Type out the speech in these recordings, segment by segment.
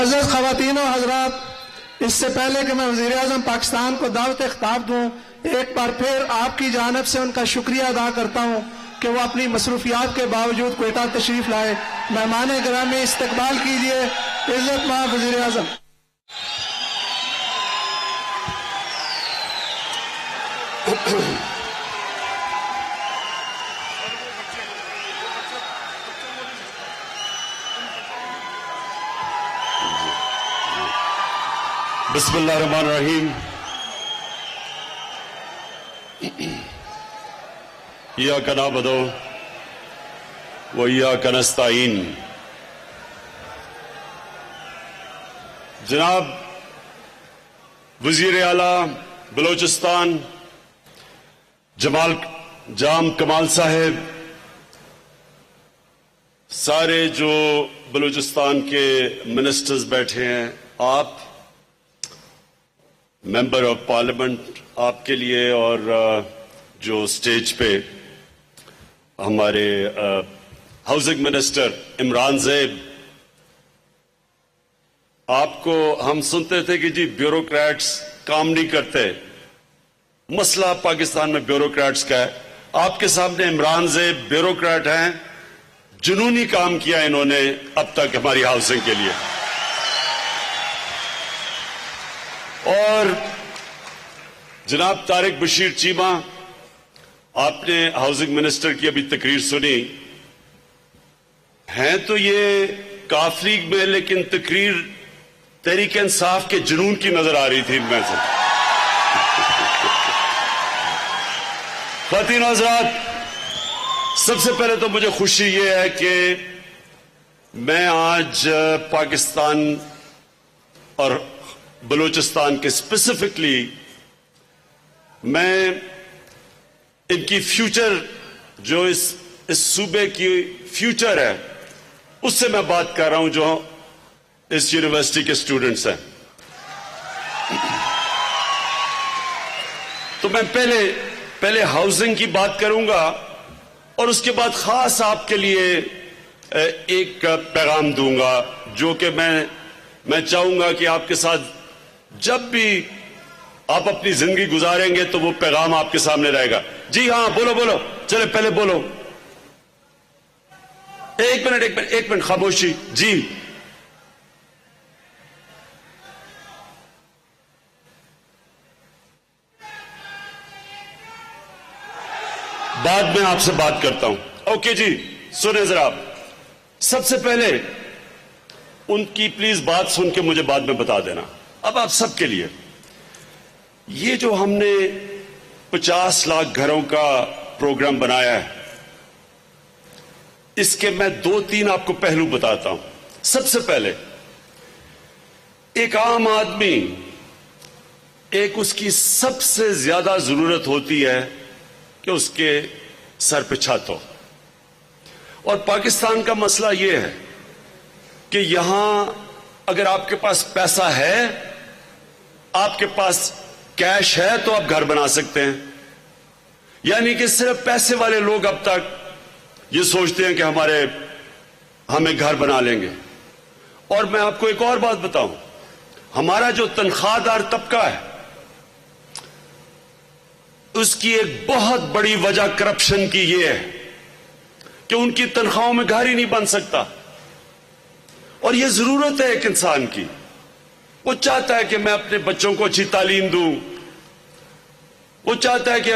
معزز خواتین و حضرات، اس سے پہلے کہ میں وزیر اعظم پاکستان کو دعوت خطاب دوں، ایک بار پھر آپ کی جانب سے ان کا شکریہ ادا کرتا ہوں کہ وہ اپنی مصروفیات کے باوجود کوئٹہ تشریف لائے۔ مہمان گرامی استقبال کیجیے عزت مآب وزیر اعظم۔ بسم اللہ الرحمن الرحیم۔ ایاک نعبد و ایاک نستعین۔ جناب وزیر اعلیٰ بلوچستان جام کمال صاحب، سارے جو بلوچستان کے منسٹرز بیٹھے ہیں، آپ ممبر آف پارلیمنٹ، آپ کے لیے، اور جو اسٹیج پہ ہمارے ہاؤسنگ منسٹر عمران زیب، آپ کو ہم سنتے تھے کہ جی بیوروکریٹس کام نہیں کرتے، مسئلہ پاکستان میں بیوروکریٹس کا ہے۔ آپ کے سامنے عمران زیب بیوروکریٹ ہیں، جنونی کام کیا انہوں نے اب تک ہماری ہاؤسنگ کے لیے۔ اور جناب طارق بشیر چیمہ، آپ نے ہاؤسنگ منسٹر کی ابھی تقریر سنی، ہیں تو یہ کاف لیگ میں، لیکن تقریر تحریک انصاف کے جنون کی نظر آ رہی تھی ان میں سے۔ خواتین و حضرات، سب سے پہلے تو مجھے خوشی یہ ہے کہ میں آج پاکستان اور بلوچستان کے اسپیسیفکلی میں ان کی فیوچر، جو اس صوبے کی فیوچر ہے، اس سے میں بات کر رہا ہوں جو اس یونیورسٹی کے اسٹوڈنٹس ہیں۔ تو میں پہلے ہاؤسنگ کی بات کروں گا، اور اس کے بعد خاص آپ کے لیے ایک پیغام دوں گا، جو کہ میں چاہوں گا کہ آپ کے ساتھ جب بھی آپ اپنی زندگی گزاریں گے تو وہ پیغام آپ کے سامنے رہے گا۔ جی ہاں، بولو، چلے پہلے بولو۔ ایک منٹ خاموشی۔ جی بعد میں آپ سے بات کرتا ہوں۔ اوکے جی، سنیں ذرا آپ۔ سب سے پہلے ان کی پلیز بات سن کے مجھے بعد میں بتا دینا۔ اب آپ سب کے لیے یہ جو ہم نے 50 لاکھ گھروں کا پروگرام بنایا ہے، اس کے میں 2-3 آپ کو پہلو بتاتا ہوں۔ سب سے پہلے ایک عام آدمی، ایک اس کی سب سے زیادہ ضرورت ہوتی ہے کہ اس کے سر پہ چھت ہو، اور پاکستان کا مسئلہ یہ ہے کہ یہاں اگر آپ کے پاس پیسہ ہے، آپ کے پاس کیش ہے، تو آپ گھر بنا سکتے ہیں۔ یعنی کہ صرف پیسے والے لوگ اب تک یہ سوچتے ہیں کہ ہمیں گھر بنا لیں گے۔ اور میں آپ کو ایک اور بات بتاؤں، ہمارا جو تنخواہ دار طبقہ ہے، اس کی ایک بہت بڑی وجہ کرپشن کی یہ ہے کہ ان کی تنخواہوں میں گھر ہی نہیں بن سکتا۔ اور یہ ضرورت ہے ایک انسان کی، وہ چاہتا ہے کہ میں اپنے بچوں کو اچھی تعلیم دوں، وہ چاہتا ہے کہ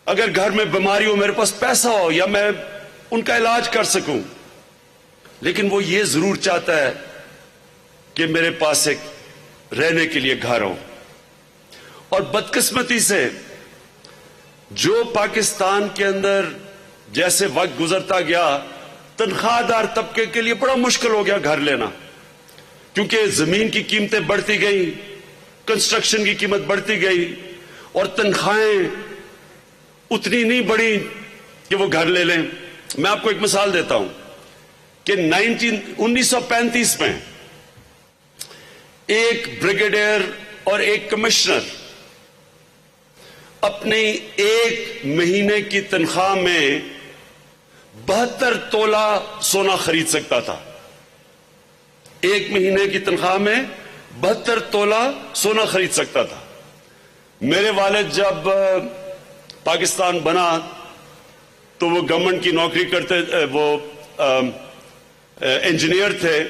اگر گھر میں بیماری ہو، میرے پاس پیسہ ہو، یا میں ان کا علاج کر سکوں، لیکن وہ یہ ضرور چاہتا ہے کہ میرے پاس ایک رہنے کے لیے گھر ہو۔ اور بدقسمتی سے جو پاکستان کے اندر جیسے وقت گزرتا گیا، تنخواہ دار طبقے کے لیے بڑا مشکل ہو گیا گھر لینا، کیونکہ زمین کی قیمتیں بڑھتی گئی، کنسٹرکشن کی قیمت بڑھتی گئی، اور تنخواہیں اتنی نہیں بڑھی کہ وہ گھر لے لیں۔ میں آپ کو ایک مثال دیتا ہوں کہ 1935 میں ایک بریگیڈیئر اور ایک کمشنر اپنی 1 مہینے کی تنخواہ میں 72 تولہ سونا خرید سکتا تھا۔ ایک مہینے کی تنخواہ میں 72 تولہ سونا خرید سکتا تھا. میرے والد جب پاکستان بنا تو وہ گورنمنٹ کی نوکری کرتے، وہ انجینئر تھے،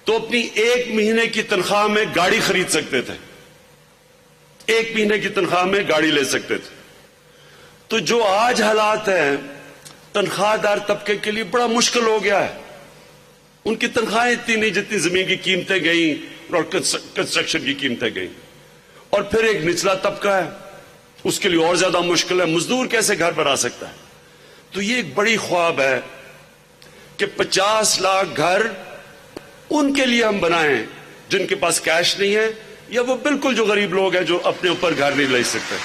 تو اپنی ایک مہینے کی تنخواہ میں گاڑی خرید سکتے تھے، ایک مہینے کی تنخواہ میں گاڑی لے سکتے تھے. تو جو آج حالات ہیں تنخواہ دار طبقے کے لیے بڑا مشکل ہو گیا ہے. ان کی تنخواہیں اتنی نہیں جتنی زمین کی قیمتیں گئیں اور کنسٹرکشن کی قیمتیں گئیں. اور پھر ایک نچلا طبقہ ہے، اس کے لیے اور زیادہ مشکل ہے. مزدور کیسے گھر بنا سکتا ہے؟ تو یہ ایک بڑی خواب ہے کہ 50 لاکھ گھر ان کے لیے ہم بنائیں جن کے پاس کیش نہیں ہے، یا وہ بالکل جو غریب لوگ ہیں جو اپنے اوپر گھر نہیں لے سکتے.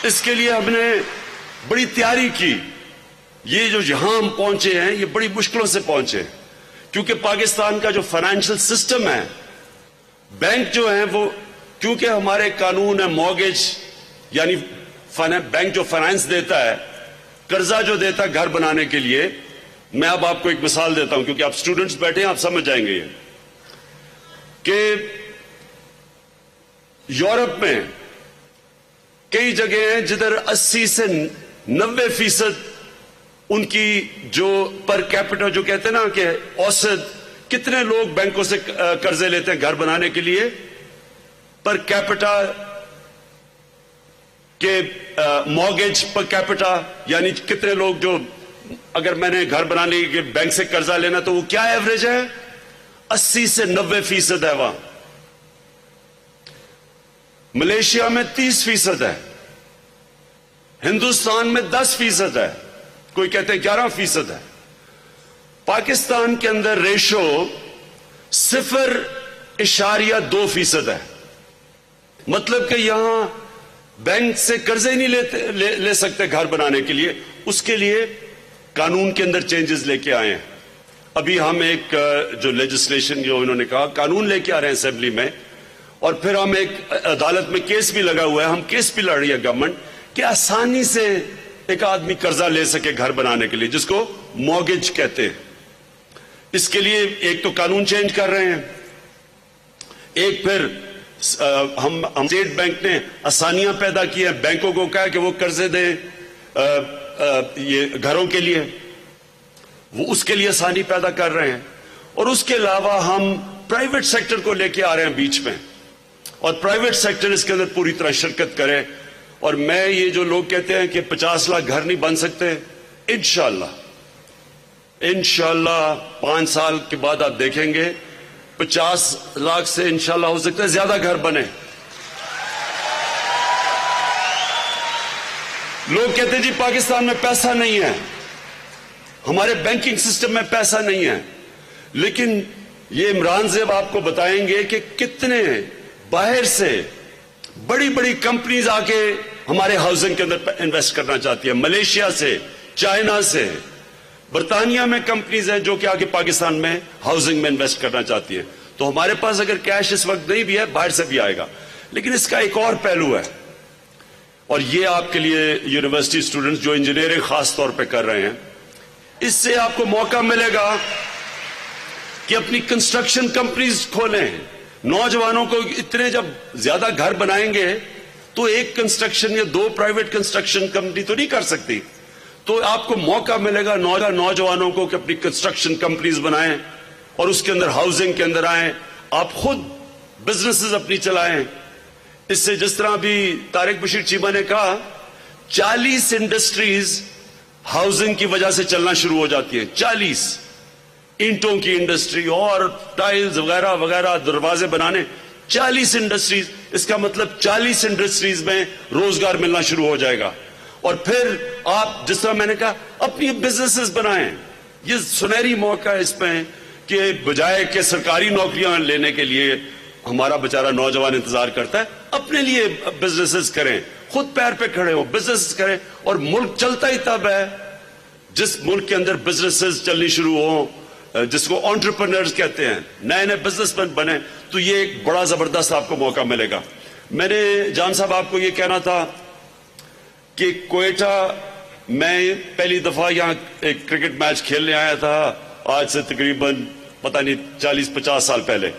اس کے لیے ہم نے بڑی تیاری کی. یہ جو یہاں ہم پہنچے ہیں یہ بڑی مشکلوں سے پہنچے ہیں، کیونکہ پاکستان کا جو فائنینشل سسٹم ہے، بینک جو ہیں وہ، کیونکہ ہمارے قانون ہے مورگیج، یعنی بینک جو فائنانس دیتا ہے، قرضہ جو دیتا ہے گھر بنانے کے لیے. میں اب آپ کو ایک مثال دیتا ہوں کیونکہ آپ اسٹوڈنٹس بیٹھے ہیں، آپ سمجھ جائیں گے یہ کہ یورپ میں کئی جگہ ہیں جدھر 80 سے 90% ان کی جو پر کیپٹا جو کہتے ہیں نا کہ اوسط کتنے لوگ بینکوں سے قرضے لیتے ہیں گھر بنانے کے لیے، پر کیپٹا کہ مورگیج پر کیپٹا، یعنی کتنے لوگ جو اگر میں نے گھر بنانے کے بینک سے قرضہ لینا تو وہ کیا ایوریج ہے؟ 80 سے 90% ہے. وہاں ملیشیا میں 30% ہے، ہندوستان میں 10% ہے، کوئی کہتے ہیں 11% ہے. پاکستان کے اندر ریشو 0.2% ہے. مطلب کہ یہاں بینک سے قرضے نہیں لے سکتے گھر بنانے کے لیے. اس کے لیے قانون کے اندر چینجز لے کے آئے ہیں. ابھی ہم ایک جو لیجسلیشن جو انہوں نے کہا قانون لے کے آ رہے ہیں اسمبلی میں، اور پھر ہم ایک عدالت میں کیس بھی لگا ہوا ہے، ہم کیس بھی لڑ رہی ہے گورنمنٹ کہ آسانی سے ایک آدمی قرضہ لے سکے گھر بنانے کے لیے، جس کو مورگیج کہتے ہیں. اس کے لیے ایک تو قانون چینج کر رہے ہیں، ایک پھر ہم اسٹیٹ بینک نے آسانیاں پیدا کی ہیں، بینکوں کو کہا کہ وہ قرضے دیں یہ گھروں کے لیے، وہ اس کے لیے آسانی پیدا کر رہے ہیں. اور اس کے علاوہ ہم پرائیویٹ سیکٹر کو لے کے آ رہے ہیں بیچ میں، اور پرائیویٹ سیکٹر اس کے اندر پوری طرح شرکت کرے. اور میں یہ جو لوگ کہتے ہیں کہ 50 لاکھ گھر نہیں بن سکتے، انشاءاللہ 5 سال کے بعد آپ دیکھیں گے 50 لاکھ سے انشاءاللہ ہو سکتا ہے زیادہ گھر بنے. لوگ کہتے ہیں جی پاکستان میں پیسہ نہیں ہے، ہمارے بینکنگ سسٹم میں پیسہ نہیں ہے، لیکن یہ عمران زیب آپ کو بتائیں گے کہ کتنے باہر سے بڑی بڑی کمپنیز آ کے ہمارے ہاؤسنگ کے اندر انویسٹ کرنا چاہتی ہیں. ملیشیا سے، چائنا سے، برطانیہ میں کمپنیز ہیں جو کہ آگے پاکستان میں ہاؤسنگ میں انویسٹ کرنا چاہتی ہیں. تو ہمارے پاس اگر کیش اس وقت نہیں بھی ہے، باہر سے بھی آئے گا. لیکن اس کا ایک اور پہلو ہے، اور یہ آپ کے لیے یونیورسٹی اسٹوڈنٹس جو انجینئرنگ خاص طور پہ کر رہے ہیں، اس سے آپ کو موقع ملے گا کہ اپنی کنسٹرکشن کمپنیز کھولیں. نوجوانوں کو اتنے جب زیادہ گھر بنائیں گے تو ایک کنسٹرکشن یا 2 پرائیویٹ کنسٹرکشن کمپنی تو نہیں کر سکتی. تو آپ کو موقع ملے گا نوجوانوں کو کہ اپنی کنسٹرکشن کمپنیز بنائیں اور اس کے اندر ہاؤسنگ کے اندر آئیں، آپ خود بزنسز اپنی چلائیں. اس سے جس طرح بھی طارق بشیر چیمہ نے کہا 40 انڈسٹریز ہاؤسنگ کی وجہ سے چلنا شروع ہو جاتی ہیں. 40 اینٹوں کی انڈسٹری اور ٹائلز وغیرہ وغیرہ، دروازے بنانے، 40 انڈسٹریز. اس کا مطلب 40 انڈسٹریز میں روزگار ملنا شروع ہو جائے گا. اور پھر آپ جس طرح میں نے کہا اپنی بزنسز بنائیں. یہ سنہری موقع ہے اس میں کہ بجائے کہ سرکاری نوکریاں لینے کے لیے ہمارا بیچارہ نوجوان انتظار کرتا ہے، اپنے لیے بزنسز کریں، خود پیر پہ کھڑے ہو، بزنس کریں. اور ملک چلتا ہی تب ہے جس ملک کے اندر بزنسز چلنی شروع ہوں، جس کو انٹرپرینرز کہتے ہیں، نئے نئے بزنس مین بنے. تو یہ ایک بڑا زبردست آپ کو موقع ملے گا. میں نے جان صاحب آپ کو یہ کہنا تھا کہ کوئٹہ میں پہلی دفعہ یہاں ایک کرکٹ میچ کھیلنے آیا تھا آج سے تقریباً پتہ نہیں 40-50 سال پہلے.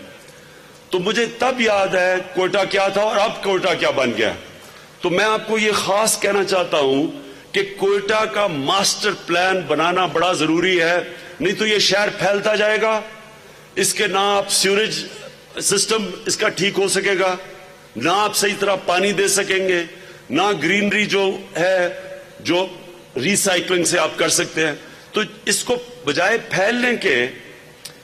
تو مجھے تب یاد ہے کوئٹہ کیا تھا اور اب کوئٹہ کیا بن گیا. تو میں آپ کو یہ خاص کہنا چاہتا ہوں کہ کوئٹہ کا ماسٹر پلان بنانا بڑا ضروری ہے, نہیں تو یہ شہر پھیلتا جائے گا. اس کے نہ آپ سیوریج سسٹم اس کا ٹھیک ہو سکے گا, نہ آپ صحیح طرح پانی دے سکیں گے, نہ گرینری جو ہے جو ریسائکلنگ سے آپ کر سکتے ہیں. تو اس کو بجائے پھیلنے کے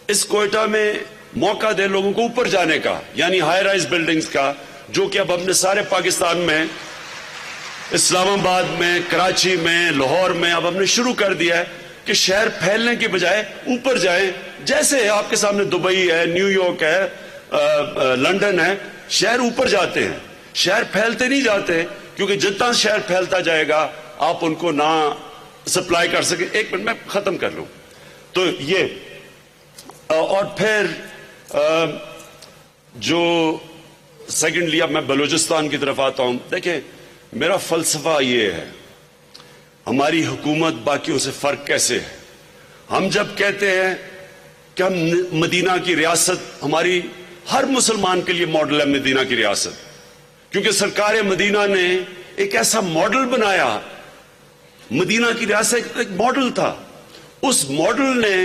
اس کوئٹہ میں موقع دے لوگوں کو اوپر جانے کا, یعنی ہائی رائز بلڈنگز کا, جو کہ اب ہم نے سارے پاکستان میں, اسلام آباد میں, کراچی میں, لاہور میں اب ہم نے شروع کر دیا ہے کہ شہر پھیلنے کے بجائے اوپر جائیں. جیسے آپ کے سامنے دبئی ہے, نیو یارک ہے, لندن ہے, شہر اوپر جاتے ہیں, شہر پھیلتے نہیں جاتے, کیونکہ جتنا شہر پھیلتا جائے گا آپ ان کو نہ سپلائی کر سکیں. ایک منٹ میں ختم کر لوں. تو یہ اور پھر جو سیکنڈلی اب میں بلوچستان کی طرف آتا ہوں. دیکھیں میرا فلسفہ یہ ہے, ہماری حکومت باقیوں سے فرق کیسے ہے. ہم جب کہتے ہیں کہ ہم مدینہ کی ریاست, ہماری ہر مسلمان کے لیے ماڈل ہے مدینہ کی ریاست, کیونکہ سرکار مدینہ نے ایک ایسا ماڈل بنایا. مدینہ کی ریاست ایک ماڈل تھا, اس ماڈل نے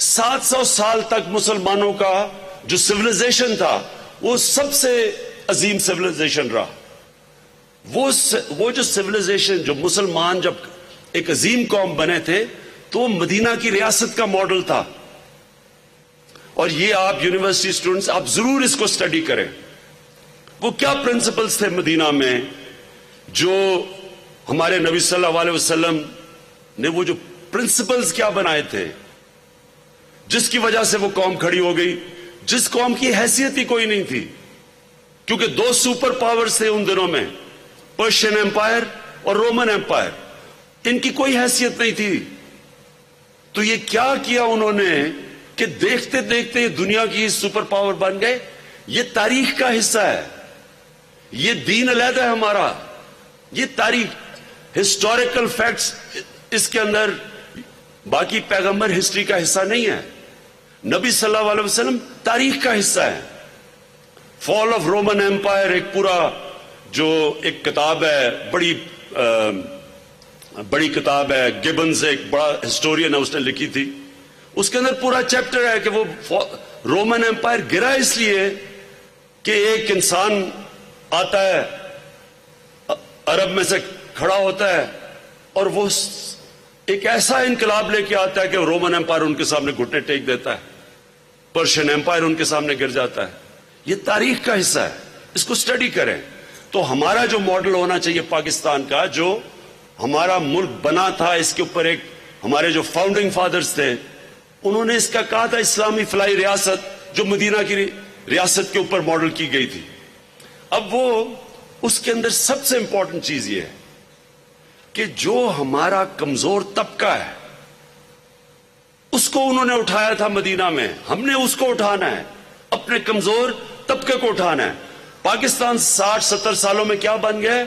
700 سال تک مسلمانوں کا جو سویلائزیشن تھا وہ سب سے عظیم سویلائزیشن رہا. وہ جو سویلائزیشن, جو مسلمان جب ایک عظیم قوم بنے تھے تو وہ مدینہ کی ریاست کا ماڈل تھا. اور یہ آپ یونیورسٹی سٹوڈنٹس آپ ضرور اس کو اسٹڈی کریں. وہ کیا پرنسپلز تھے مدینہ میں جو ہمارے نبی صلی اللہ علیہ وسلم نے, وہ جو پرنسپلز کیا بنائے تھے جس کی وجہ سے وہ قوم کھڑی ہو گئی, جس قوم کی حیثیت ہی کوئی نہیں تھی, کیونکہ 2 سپر پاورز تھے ان دنوں میں, پرشین ایمپائر اور رومن ایمپائر. ان کی کوئی حیثیت نہیں تھی. تو یہ کیا کیا انہوں نے کہ دیکھتے دیکھتے دنیا کی سپر پاور بن گئے. یہ تاریخ کا حصہ ہے, یہ دین علیحدہ ہے ہمارا, یہ تاریخ, ہسٹوریکل فیکٹس اس کے اندر. باقی پیغمبر ہسٹری کا حصہ نہیں ہے, نبی صلی اللہ علیہ وسلم تاریخ کا حصہ ہے. فال آف رومن ایمپائر ایک پورا جو ایک کتاب ہے, بڑی کتاب ہے, گبنز ایک بڑا ہسٹورین ہے, اس نے لکھی تھی. اس کے اندر پورا چیپٹر ہے کہ وہ رومن ایمپائر گرا اس لیے کہ ایک انسان آتا ہے عرب میں سے کھڑا ہوتا ہے اور وہ ایک ایسا انقلاب لے کے آتا ہے کہ رومن ایمپائر ان کے سامنے گھٹنے ٹیک دیتا ہے, پرشین ایمپائر ان کے سامنے گر جاتا ہے. یہ تاریخ کا حصہ ہے, اس کو اسٹڈی کریں. تو ہمارا جو ماڈل ہونا چاہیے پاکستان کا, جو ہمارا ملک بنا تھا, اس کے اوپر ایک ہمارے جو فاؤنڈنگ فادرز تھے انہوں نے اس کا کہا تھا اسلامی فلاحی ریاست, جو مدینہ کی ریاست کے اوپر ماڈل کی گئی تھی. اب وہ اس کے اندر سب سے امپورٹنٹ چیز یہ ہے کہ جو ہمارا کمزور طبقہ ہے اس کو انہوں نے اٹھایا تھا مدینہ میں, ہم نے اس کو اٹھانا ہے, اپنے کمزور طبقے کو اٹھانا ہے. پاکستان 60-70 سالوں میں کیا بن گیا ہے؟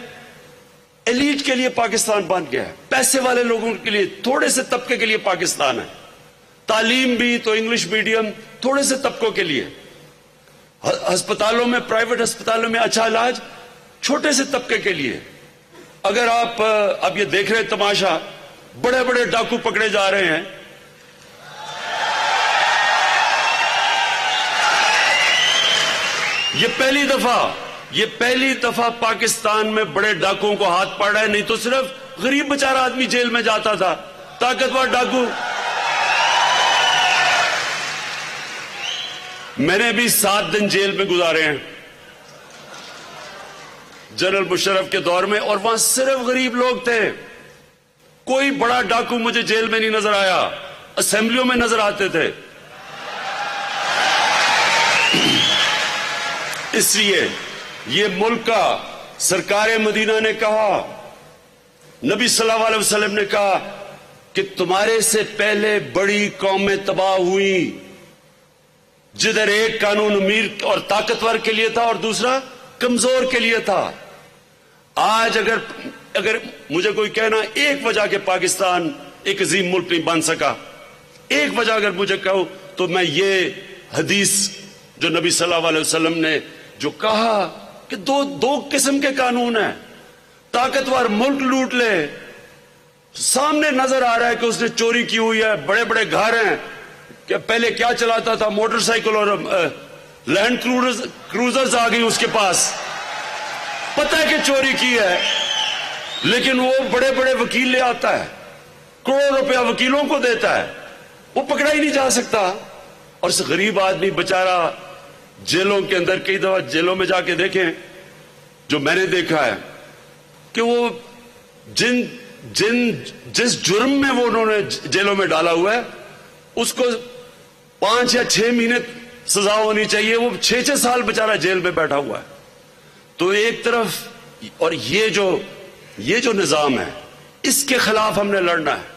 ایلیٹ کے لیے پاکستان بن گیا ہے, پیسے والے لوگوں کے لیے, تھوڑے سے طبقے کے لیے پاکستان ہے. تعلیم بھی تو انگلش میڈیم تھوڑے سے طبقوں کے لیے, ہسپتالوں میں, پرائیویٹ ہسپتالوں میں اچھا علاج چھوٹے سے طبقے کے لیے. اگر آپ اب یہ دیکھ رہے ہیں تماشا, بڑے بڑے ڈاکو پکڑے جا رہے ہیں. یہ پہلی دفعہ پاکستان میں بڑے ڈاکوؤں کو ہاتھ پڑ رہا ہے, نہیں تو صرف غریب بیچارہ آدمی جیل میں جاتا تھا. طاقتور ڈاکو, میں نے بھی 7 دن جیل میں گزارے ہیں جنرل مشرف کے دور میں, اور وہاں صرف غریب لوگ تھے. کوئی بڑا ڈاکو مجھے جیل میں نہیں نظر آیا, اسمبلیوں میں نظر آتے تھے. اس لیے یہ ملک کا سرکار مدینہ نے کہا, نبی صلی اللہ علیہ وسلم نے کہا کہ تمہارے سے پہلے بڑی قومیں تباہ ہوئی جدھر ایک قانون امیر اور طاقتور کے لیے تھا اور دوسرا کمزور کے لیے تھا. آج اگر مجھے کوئی کہنا ایک وجہ کہ پاکستان ایک عظیم ملک نہیں بن سکا, ایک وجہ اگر مجھے کہو تو میں یہ حدیث جو نبی صلی اللہ علیہ وسلم نے جو کہا کہ دو قسم کے قانون ہیں. طاقتور ملک لوٹ لے, سامنے نظر آ رہا ہے کہ اس نے چوری کی ہوئی ہے, بڑے بڑے گھر ہیں, کہ پہلے کیا چلاتا تھا, موٹر سائیکل اور لینڈ کروزرز آ گئی اس کے پاس, پتہ ہے کہ چوری کی ہے, لیکن وہ بڑے بڑے وکیل لے آتا ہے, کروڑ روپیہ وکیلوں کو دیتا ہے, وہ پکڑا ہی نہیں جا سکتا. اور اس غریب آدمی بیچارہ جیلوں کے اندر, کئی دفعہ جیلوں میں جا کے دیکھیں, جو میں نے دیکھا ہے کہ وہ جس جرم میں وہ انہوں نے جیلوں میں ڈالا ہوا ہے, اس کو 5 یا 6 مہینے سزا ہونی چاہیے, وہ 6 سال بیچارہ جیل میں بیٹھا ہوا ہے. تو ایک طرف, اور یہ جو نظام ہے, اس کے خلاف ہم نے لڑنا ہے.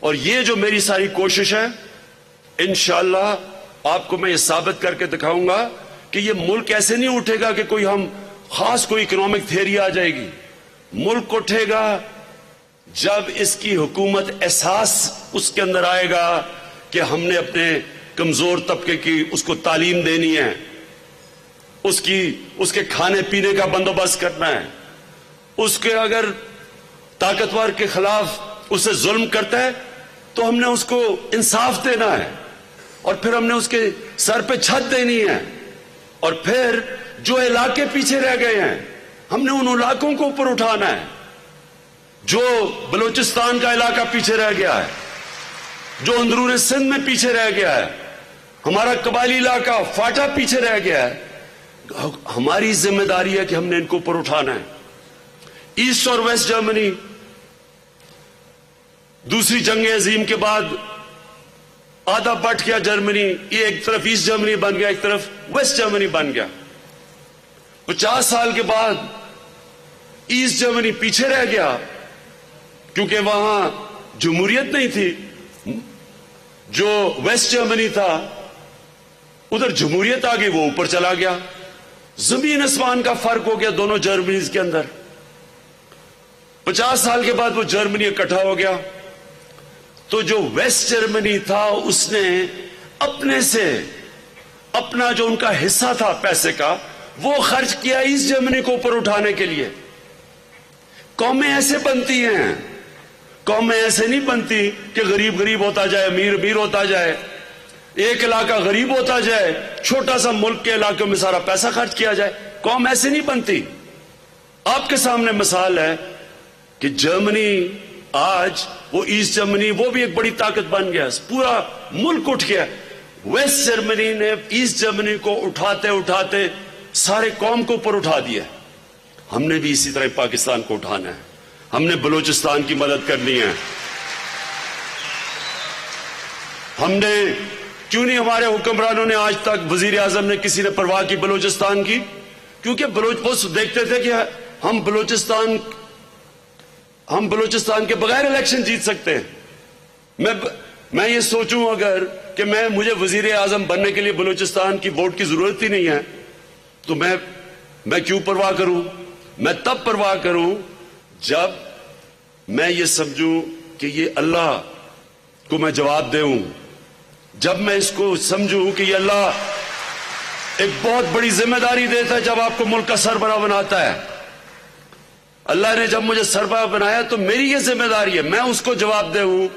اور یہ جو میری ساری کوشش ہے, انشاءاللہ آپ کو میں یہ ثابت کر کے دکھاؤں گا کہ یہ ملک ایسے نہیں اٹھے گا کہ کوئی ہم خاص کوئی اکنامک تھیوری آ جائے گی. ملک اٹھے گا جب اس کی حکومت احساس اس کے اندر آئے گا کہ ہم نے اپنے کمزور طبقے کی اس کو تعلیم دینی ہے, اس کے کھانے پینے کا بندوبست کرنا ہے, اس کے اگر طاقتور کے خلاف اسے ظلم کرتا ہے تو ہم نے اس کو انصاف دینا ہے, اور پھر ہم نے اس کے سر پہ چھت دینی ہے, اور پھر جو علاقے پیچھے رہ گئے ہیں ہم نے ان علاقوں کو اوپر اٹھانا ہے. جو بلوچستان کا علاقہ پیچھے رہ گیا ہے, جو اندرون سندھ میں پیچھے رہ گیا ہے, ہمارا قبائلی علاقہ فاٹا پیچھے رہ گیا ہے, ہماری ذمہ داری ہے کہ ہم نے ان کو اوپر اٹھانا ہے. ایسٹ اور ویسٹ جرمنی دوسری جنگ عظیم کے بعد آدھا بٹ گیا جرمنی, یہ ایک طرف ایسٹ جرمنی بن گیا, ایک طرف ویسٹ جرمنی بن گیا. 50 سال کے بعد ایسٹ جرمنی پیچھے رہ گیا کیونکہ وہاں جمہوریت نہیں تھی. جو ویسٹ جرمنی تھا ادھر جمہوریت آ گئی, وہ اوپر چلا گیا. زمین آسمان کا فرق ہو گیا دونوں جرمنیز کے اندر. 50 سال کے بعد وہ جرمنی اکٹھا ہو گیا, تو جو ویسٹ جرمنی تھا اس نے اپنے سے اپنا جو ان کا حصہ تھا پیسے کا وہ خرچ کیا ایسٹ جرمنی کو اوپر اٹھانے کے لیے. قومیں ایسے بنتی ہیں, قومیں ایسے نہیں بنتی کہ غریب غریب ہوتا جائے, امیر امیر ہوتا جائے, ایک علاقہ غریب ہوتا جائے, چھوٹا سا ملک کے علاقوں میں سارا پیسہ خرچ کیا جائے. قوم ایسے نہیں بنتی. آپ کے سامنے مثال ہے کہ جرمنی آج, وہ ایسٹ جرمنی, وہ بھی ایک بڑی طاقت بن گیا, پورا ملک اٹھ گیا. ویسٹ جرمنی نے ایسٹ جرمنی کو اٹھاتے اٹھاتے سارے قوم کو اوپر اٹھا دیا. ہم نے بھی اسی طرح پاکستان کو اٹھانا ہے, ہم نے بلوچستان کی مدد کرنی ہے. ہم نے کیوں نہیں, ہمارے حکمرانوں نے آج تک, وزیر اعظم نے کسی نے پرواہ کی بلوچستان کی؟ کیونکہ وہ دیکھتے تھے کہ ہم بلوچستان کے بغیر الیکشن جیت سکتے ہیں. میں یہ سوچوں اگر کہ مجھے وزیر اعظم بننے کے لیے بلوچستان کی ووٹ کی ضرورت ہی نہیں ہے تو میں کیوں پرواہ کروں؟ میں تب پرواہ کروں جب میں یہ سمجھوں کہ یہ اللہ کو میں جواب دوں, جب میں اس کو سمجھوں کہ یہ اللہ ایک بہت بڑی ذمہ داری دیتا ہے جب آپ کو ملک کا سربراہ بناتا ہے. اللہ نے جب مجھے سربراہ بنایا تو میری یہ ذمہ داری ہے, میں اس کو جواب دوں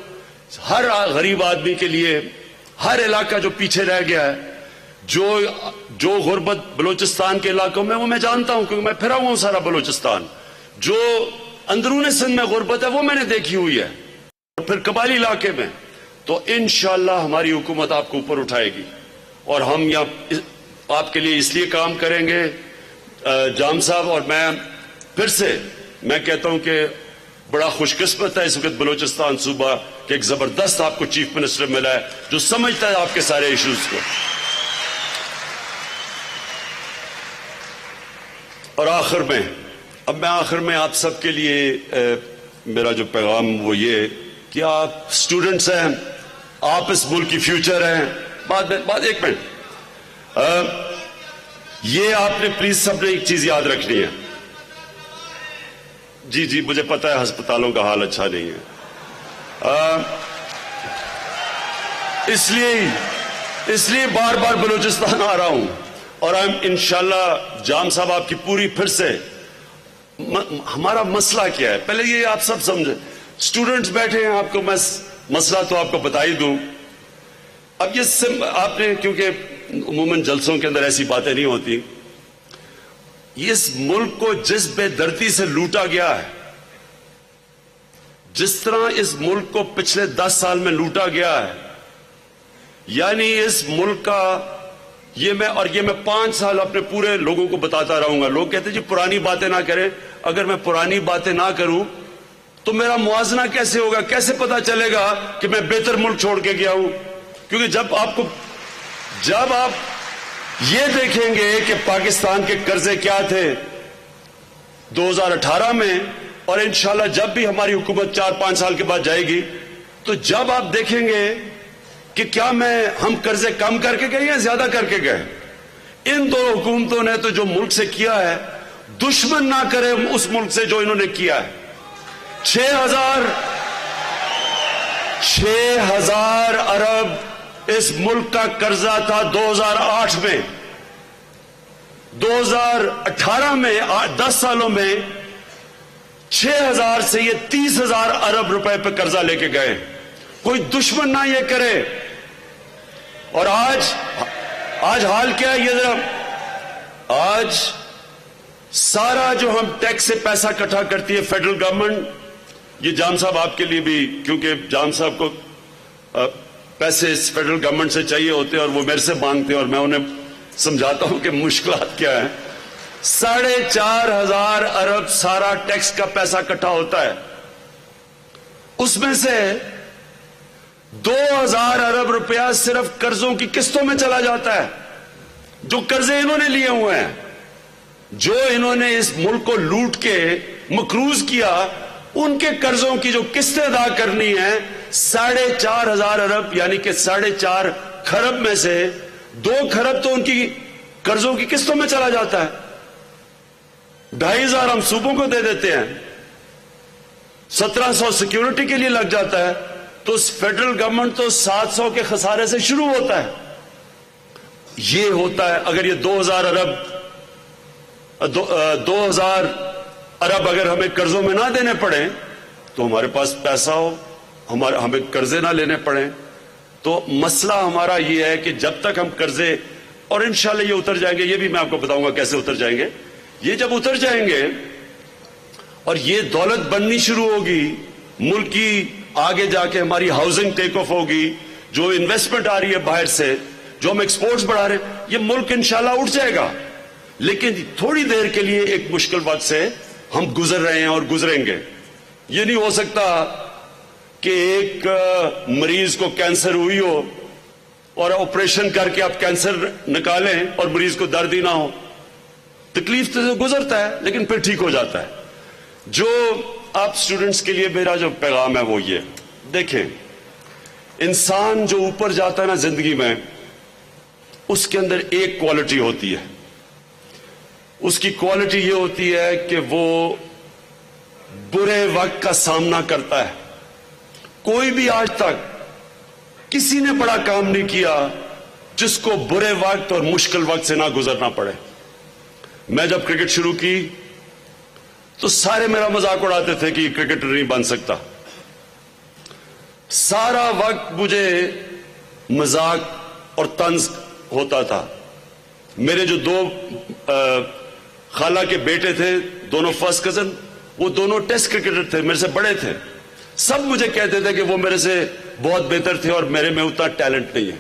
ہر غریب آدمی کے لیے, ہر علاقہ جو پیچھے رہ گیا ہے, جو غربت بلوچستان کے علاقوں میں, وہ میں جانتا ہوں کیونکہ میں پھرا ہوا ہوں سارا بلوچستان. جو اندرون سندھ میں غربت ہے وہ میں نے دیکھی ہوئی ہے, اور پھر قبائلی علاقے میں. تو انشاءاللہ ہماری حکومت آپ کو اوپر اٹھائے گی, اور ہم یہاں آپ کے لیے اس لیے کام کریں گے جام صاحب. اور میں پھر سے میں کہتا ہوں کہ بڑا خوش قسمت ہے اس وقت بلوچستان صوبہ کہ ایک زبردست آپ کو چیف منسٹر ملا ہے جو سمجھتا ہے آپ کے سارے ایشوز کو. اور آخر میں آپ سب کے لیے میرا جو پیغام وہ یہ کہ آپ اسٹوڈنٹس ہیں, آپ اس ملک کی فیوچر ہیں. بات ایک منٹ, یہ آپ نے پلیز سب نے ایک چیز یاد رکھنی ہے. جی مجھے پتا ہے ہسپتالوں کا حال اچھا نہیں ہے. اس لیے بار بار بلوچستان آ رہا ہوں اور ہم انشاءاللہ جام صاحب آپ کی پوری پھر سے ہمارا مسئلہ کیا ہے پہلے یہ آپ سب سمجھیں. اسٹوڈنٹس بیٹھے ہیں, آپ کو میں مسئلہ تو آپ کو بتا ہی دوں. اب یہ آپ نے, کیونکہ عموماً جلسوں کے اندر ایسی باتیں نہیں ہوتی, اس ملک کو جس بے دردی سے لوٹا گیا ہے, جس طرح اس ملک کو پچھلے 10 سال میں لوٹا گیا ہے, یعنی اس ملک کا یہ میں 5 سال اپنے پورے لوگوں کو بتاتا رہوں گا. لوگ کہتے ہیں جی پرانی باتیں نہ کریں. اگر میں پرانی باتیں نہ کروں تو میرا موازنہ کیسے ہوگا, کیسے پتا چلے گا کہ میں بہتر ملک چھوڑ کے گیا ہوں. کیونکہ جب آپ یہ دیکھیں گے کہ پاکستان کے قرضے کیا تھے 2018 میں, اور انشاءاللہ جب بھی ہماری حکومت 4-5 سال کے بعد جائے گی, تو جب آپ دیکھیں گے کہ کیا ہم قرضے کم کر کے گئے یا زیادہ کر کے گئے. ان دو حکومتوں نے تو جو ملک سے کیا ہے, دشمن نہ کرے اس ملک سے جو انہوں نے کیا ہے. 6,000 ارب اس ملک کا قرضہ تھا 2008 میں. 2018 میں 10 سالوں میں 6,000 سے یہ 30,000 ارب روپے پہ قرضہ لے کے گئے. کوئی دشمن نہ یہ کرے. اور آج حال کیا ہے, یہ ذرا آج سارا جو ہم ٹیکس سے پیسہ اکٹھا کرتی ہے فیڈرل گورنمنٹ, یہ جام صاحب آپ کے لیے بھی, کیونکہ جام صاحب کو پیسے اس فیڈرل گورنمنٹ سے چاہیے ہوتے ہیں اور وہ میرے سے مانگتے ہیں اور میں انہیں سمجھاتا ہوں کہ مشکلات کیا ہیں. 4,500 ارب سارا ٹیکس کا پیسہ اکٹھا ہوتا ہے. اس میں سے 2,000 ارب روپیہ صرف قرضوں کی قسطوں میں چلا جاتا ہے. جو قرضے انہوں نے لیے ہوئے ہیں, جو انہوں نے اس ملک کو لوٹ کے مقروض کیا, ان کے قرضوں کی جو قسطیں ادا کرنی ہیں 4,500 ارب, یعنی کہ 4.5 کھرب میں سے 2 کھرب تو ان کی قرضوں کی قسطوں میں چلا جاتا ہے. 2,500 ہم صوبوں کو دے دیتے ہیں, 1,700 سیکیورٹی کے لیے لگ جاتا ہے. تو فیڈرل گورنمنٹ تو 700 کے خسارے سے شروع ہوتا ہے. یہ ہوتا ہے اگر یہ 2,000 ارب اگر ہمیں قرضوں میں نہ دینے پڑے, تو ہمارے پاس پیسہ ہو, ہمیں قرضے نہ لینے پڑے. تو مسئلہ ہمارا یہ ہے کہ جب تک ہم قرضے, اور انشاءاللہ یہ اتر جائیں گے, یہ بھی میں آپ کو بتاؤں گا کیسے اتر جائیں گے. یہ جب اتر جائیں گے اور یہ دولت بننی شروع ہوگی, ملک کی آگے جا کے ہماری ہاؤسنگ ٹیک آف ہوگی, جو انویسٹمنٹ آ رہی ہے باہر سے, جو ہم ایکسپورٹس بڑھا رہے ہیں, یہ ملک انشاءاللہ اٹھ جائے گا. لیکن تھوڑی دیر کے لیے ایک مشکل وقت سے ہم گزر رہے ہیں اور گزریں گے. یہ نہیں ہو سکتا کہ ایک مریض کو کینسر ہوئی ہو اور آپریشن کر کے آپ کینسر نکالیں اور مریض کو درد ہی نہ ہو. تکلیف تو گزرتا ہے لیکن پھر ٹھیک ہو جاتا ہے. جو آپ اسٹوڈنٹس کے لیے میرا جو پیغام ہے وہ یہ دیکھیں, انسان جو اوپر جاتا ہے نا زندگی میں, اس کے اندر ایک کوالٹی ہوتی ہے. اس کی کوالٹی یہ ہوتی ہے کہ وہ برے وقت کا سامنا کرتا ہے. کوئی بھی آج تک کسی نے بڑا کام نہیں کیا جس کو برے وقت اور مشکل وقت سے نہ گزرنا پڑے. میں جب کرکٹ شروع کی تو سارے میرا مذاق اڑاتے تھے کہ یہ کرکٹر نہیں بن سکتا. سارا وقت مجھے مذاق اور طنز ہوتا تھا. میرے جو 2 خالہ کے بیٹے تھے, دونوں فرسٹ کزن, وہ دونوں ٹیسٹ کرکٹر تھے, میرے سے بڑے تھے. سب مجھے کہتے تھے کہ وہ میرے سے بہت بہتر تھے اور میرے میں اتنا ٹیلنٹ نہیں ہے.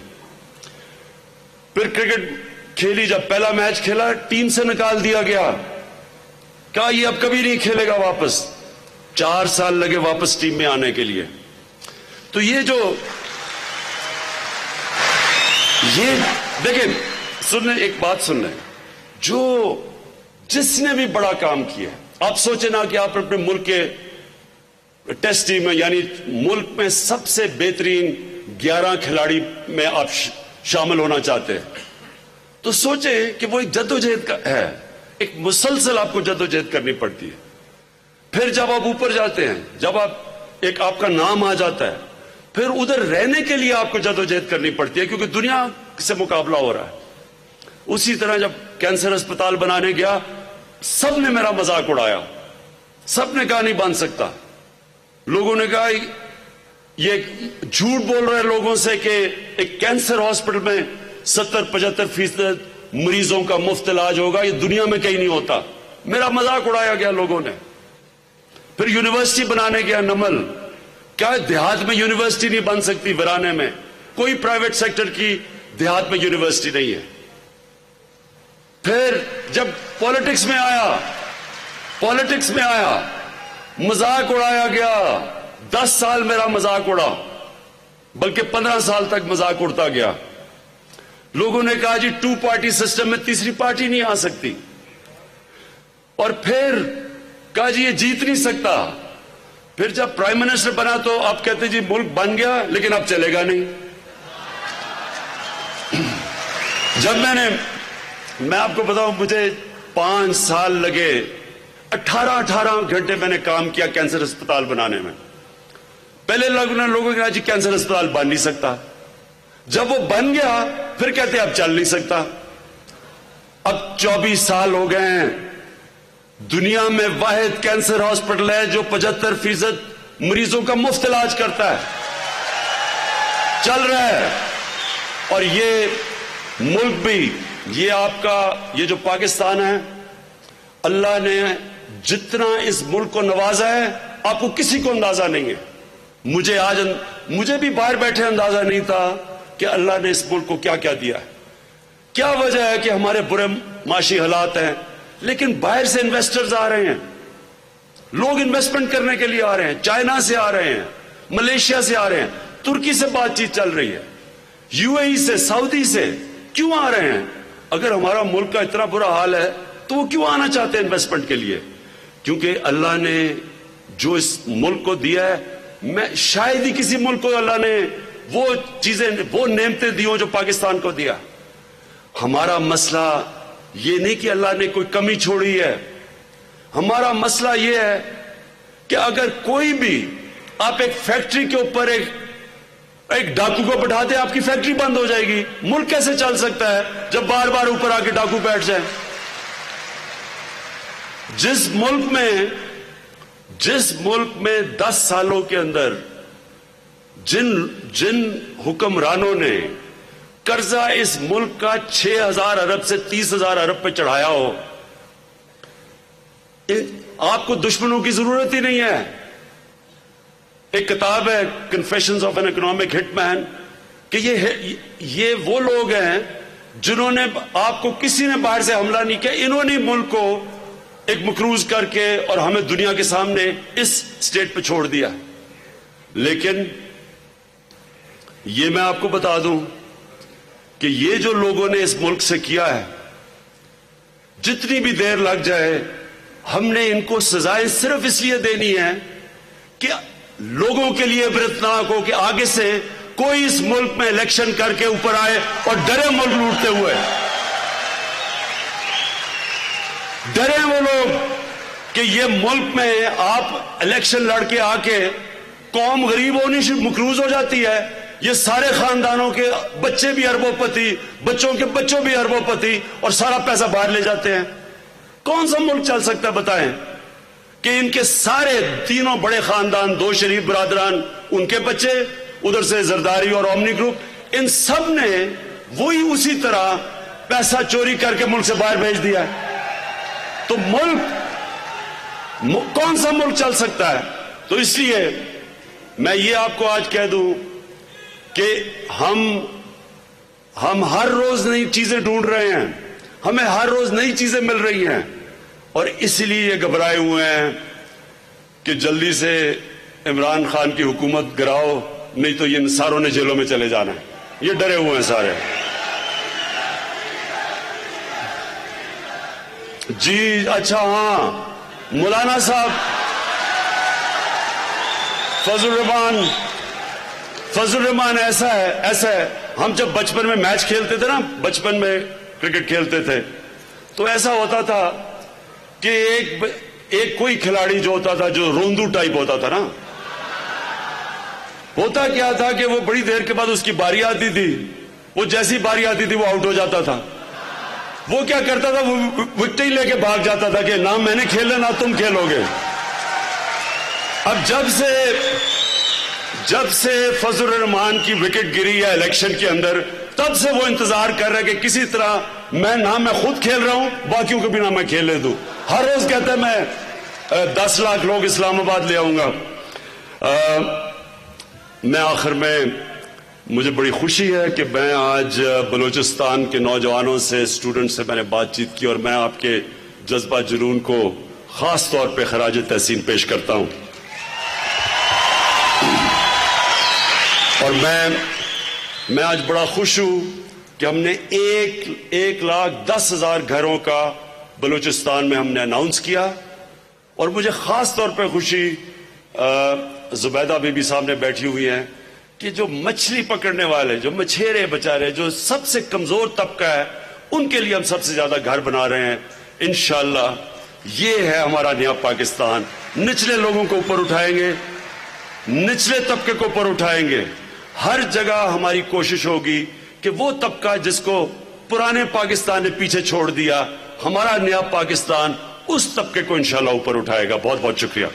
پھر کرکٹ کھیلی, جب پہلا میچ کھیلا ٹیم سے نکال دیا گیا. کہا یہ اب کبھی نہیں کھیلے گا واپس. 4 سال لگے واپس ٹیم میں آنے کے لیے. تو یہ دیکھیں, سنیں ایک بات سن لیں, جس نے بھی بڑا کام کیا, آپ سوچیں نا کہ آپ اپنے ملک کے ٹیسٹ ٹیم میں, یعنی ملک میں سب سے بہترین 11 کھلاڑی میں آپ شامل ہونا چاہتے ہیں, تو سوچیں کہ وہ ایک جدوجہد کا ہے, ایک مسلسل آپ کو جدوجہد کرنی پڑتی ہے. پھر جب آپ اوپر جاتے ہیں, جب آپ کا نام آ جاتا ہے, پھر ادھر رہنے کے لیے آپ کو جدوجہد کرنی پڑتی ہے کیونکہ دنیا سے مقابلہ ہو رہا ہے. اسی طرح جب کینسر اسپتال بنانے گیا سب نے میرا مذاق اڑایا, سب نے کہا نہیں بن سکتا. لوگوں نے کہا یہ جھوٹ بول رہے لوگوں سے کہ ایک کینسر ہاسپٹل میں 70-75% مریضوں کا مفت علاج ہوگا, یہ دنیا میں کہیں نہیں ہوتا. میرا مذاق اڑایا گیا لوگوں نے. پھر یونیورسٹی بنانے گیا نمل, کیا دیہات میں یونیورسٹی نہیں بن سکتی؟ ورانے میں کوئی پرائیویٹ سیکٹر کی دیہات میں یونیورسٹی نہیں ہے. پھر جب پالیٹکس میں آیا مذاق اڑایا گیا. 10 سال میرا مذاق اڑا, بلکہ 15 سال تک مذاق اڑتا گیا. لوگوں نے کہا جی 2 پارٹی سسٹم میں تیسری پارٹی نہیں آ سکتی. اور پھر کہا جی یہ جیت نہیں سکتا. پھر جب پرائم منسٹر بنا تو آپ کہتے جی ملک بن گیا لیکن اب چلے گا نہیں. جب میں آپ کو بتاؤں مجھے 5 سال لگے, 18 گھنٹے میں نے کام کیا کینسر اسپتال بنانے میں. پہلے لوگوں نے کہا جی کینسر اسپتال بن نہیں سکتا. جب وہ بن گیا پھر کہتے اب چل نہیں سکتا. اب 24 سال ہو گئے ہیں. دنیا میں واحد کینسر ہاسپٹل ہے جو 75% مریضوں کا مفت علاج کرتا ہے, چل رہا ہے. اور یہ ملک بھی, یہ آپ کا یہ جو پاکستان ہے, اللہ نے جتنا اس ملک کو نوازا ہے آپ کو کسی کو اندازہ نہیں ہے. مجھے بھی باہر بیٹھے اندازہ نہیں تھا کہ اللہ نے اس ملک کو کیا کیا دیا ہے. کیا وجہ ہے کہ ہمارے برے معاشی حالات ہیں, لیکن باہر سے انویسٹرز آ رہے ہیں, لوگ انویسٹمنٹ کرنے کے لیے آ رہے ہیں. چائنا سے آ رہے ہیں, ملیشیا سے آ رہے ہیں, ترکی سے بات چیت چل رہی ہے, UAE سے, سعودی سے. کیوں آ رہے ہیں؟ اگر ہمارا ملک کا اتنا برا حال ہے تو وہ کیوں آنا چاہتے ہیں انویسٹمنٹ کے لیے؟ کیونکہ اللہ نے جو اس ملک کو دیا ہے, میں شاید ہی کسی ملک کو اللہ نے وہ چیزیں, وہ نعمتیں دی ہوں جو پاکستان کو دیا. ہمارا مسئلہ یہ نہیں کہ اللہ نے کوئی کمی چھوڑی ہے. ہمارا مسئلہ یہ ہے کہ اگر کوئی بھی آپ ایک فیکٹری کے اوپر ایک ڈاکو کو بٹھا دے, آپ کی فیکٹری بند ہو جائے گی. ملک کیسے چل سکتا ہے جب بار بار اوپر آ کے ڈاکو بیٹھ جائیں؟ جس ملک میں 10 سالوں کے اندر جن حکمرانوں نے قرضہ اس ملک کا 6,000 ارب سے 30,000 ارب پہ چڑھایا ہو, آپ کو دشمنوں کی ضرورت ہی نہیں ہے. ایک کتاب ہے کنفیشنز آف این اکنامک ہٹ مین, کہ یہ وہ لوگ ہیں جنہوں نے, آپ کو کسی نے باہر سے حملہ نہیں کیا, انہوں نے ملک کو ایک مقروض کر کے اور ہمیں دنیا کے سامنے اس سٹیٹ پہ چھوڑ دیا. لیکن یہ میں آپ کو بتا دوں کہ یہ جو لوگوں نے اس ملک سے کیا ہے, جتنی بھی دیر لگ جائے, ہم نے ان کو سزائیں صرف اس لیے دینی ہے کہ لوگوں کے لیے عبرتناک ہو کہ آگے سے کوئی اس ملک میں الیکشن کر کے اوپر آئے اور ڈرے ملک لوٹتے ہوئے. ڈرے وہ لوگ کہ یہ ملک میں آپ الیکشن لڑ کے آ کے قوم غریب ہونی مقروض ہو جاتی ہے. یہ سارے خاندانوں کے بچے بھی اربوں پتی, بچوں کے بچوں بھی اربوں پتی, اور سارا پیسہ باہر لے جاتے ہیں. کون سا ملک چل سکتا ہے بتائیں کہ ان کے سارے تینوں بڑے خاندان, 2 شریف برادران, ان کے بچے, ادھر سے زرداری اور اومنی گروپ, ان سب نے وہی اسی طرح پیسہ چوری کر کے ملک سے باہر بھیج دیا ہے. تو کون سا ملک چل سکتا ہے؟ تو اس لیے میں یہ آپ کو آج کہہ دوں کہ ہم ہر روز نئی چیزیں ڈھونڈ رہے ہیں, ہمیں ہر روز نئی چیزیں مل رہی ہیں, اور اس لیے یہ گھبرائے ہوئے ہیں کہ جلدی سے عمران خان کی حکومت گراؤ, نہیں تو یہ ساروں نے جیلوں میں چلے جانا ہے. یہ ڈرے ہوئے ہیں سارے. جی اچھا, ہاں, مولانا صاحب فضل الرحمان ایسا ہے, ہم جب بچپن میں میچ کھیلتے تھے نا, بچپن میں کرکٹ کھیلتے تھے, تو ایسا ہوتا تھا کہ ایک کوئی کھلاڑی جو ہوتا تھا جو روندو ٹائپ ہوتا تھا نا, ہوتا کیا تھا کہ وہ بڑی دیر کے بعد اس کی باری آتی تھی, وہ جیسی باری آتی تھی وہ آؤٹ ہو جاتا تھا. وہ کیا کرتا تھا, وہ وکٹ ہی لے کے بھاگ جاتا تھا کہ نہ میں نے کھیلا نہ تم کھیلو گے. اب جب سے فضل الرحمان کی وکٹ گری ہے الیکشن کے اندر, تب سے وہ انتظار کر رہے کہ کسی طرح میں خود کھیل رہا ہوں, باقیوں کو بھی نہ میں کھیلنے دوں. ہر روز کہتا ہے میں 10 لاکھ لوگ اسلام آباد لے آؤں گا. میں آخر میں مجھے بڑی خوشی ہے کہ میں آج بلوچستان کے نوجوانوں سے, اسٹوڈنٹ سے میں نے بات چیت کی, اور میں آپ کے جذبہ جنون کو خاص طور پہ خراج تحسین پیش کرتا ہوں. اور میں آج بڑا خوش ہوں کہ ہم نے 1,10,000 گھروں کا بلوچستان میں ہم نے اناؤنس کیا. اور مجھے خاص طور پہ خوشی زبیدہ بی بی صاحب نے بیٹھی ہوئی ہیں کہ جو مچھلی پکڑنے والے, جو مچھیرے بچارے, جو سب سے کمزور طبقہ ہے, ان کے لیے ہم سب سے زیادہ گھر بنا رہے ہیں. انشاءاللہ یہ ہے ہمارا نیا پاکستان. نچلے لوگوں کو اوپر اٹھائیں گے, نچلے طبقے کو اوپر اٹھائیں گے. ہر جگہ ہماری کوشش ہوگی کہ وہ طبقہ جس کو پرانے پاکستان نے پیچھے چھوڑ دیا, ہمارا نیا پاکستان اس طبقے کو انشاءاللہ اوپر اٹھائے گا. بہت بہت شکریہ.